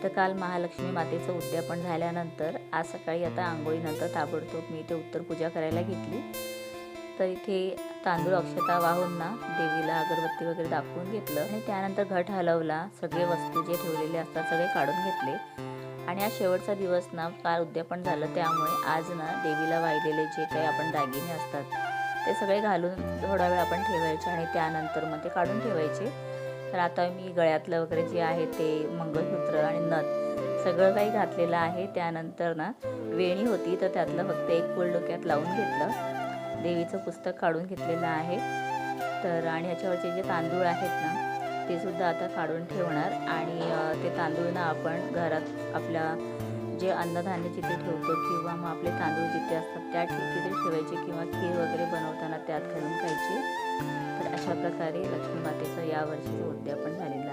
तर काल महालक्ष्मी मातेचं उद्यापन झाल्यानंतर आज सकाळी आता आंघोळीनंतर ताबडतोब मी इथे उत्तर पूजा करायला घेतली। तर इथे तांदूळ अक्षता वाहून ना देवीला अगरबत्ती वगैरे दाखवून घेतलं आणि त्यानंतर घट हलवला, सगळे वस्तू जे ठेवलेले असतात सगळे काढून घेतले। आणि आज शेवटचा दिवस ना, काल उद्यापन झालं त्यामुळे आज ना देवीला वाहिलेले जे काही आपण दागिने असतात ते सगळे घालून थोडा वेळ आपण ठेवायचे आणि त्यानंतर मग ते काढून ठेवायचे। तर आता मी गळ्यातलं वगैरे जे आहे ते मंगळसूत्र आणि नथ सगळं काही घातलेलं आहे। त्यानंतर ना वेणी होती तर त्यातलं फक्त एक फूल डोक्यात लावून घेतलं, देवीचं पुस्तक काढून घेतलेलं आहे। तर आणि ह्याच्यावरचे जे तांदूळ आहेत ना ते सुद्धा आता काढून ठेवणार आणि ते तांदूळ ना आपण घरात आपल्या जे अन्नधान्य जिथे ठेवतो किंवा मग आपले तांदूळ जिथे असतात त्या तिथे ठेवायचे किंवा खीर वगैरे बनवताना त्यात घालून खायची। तर अशा प्रकारे लक्ष्मी मातेचं यावर्षीचं उद्यापन झालेलं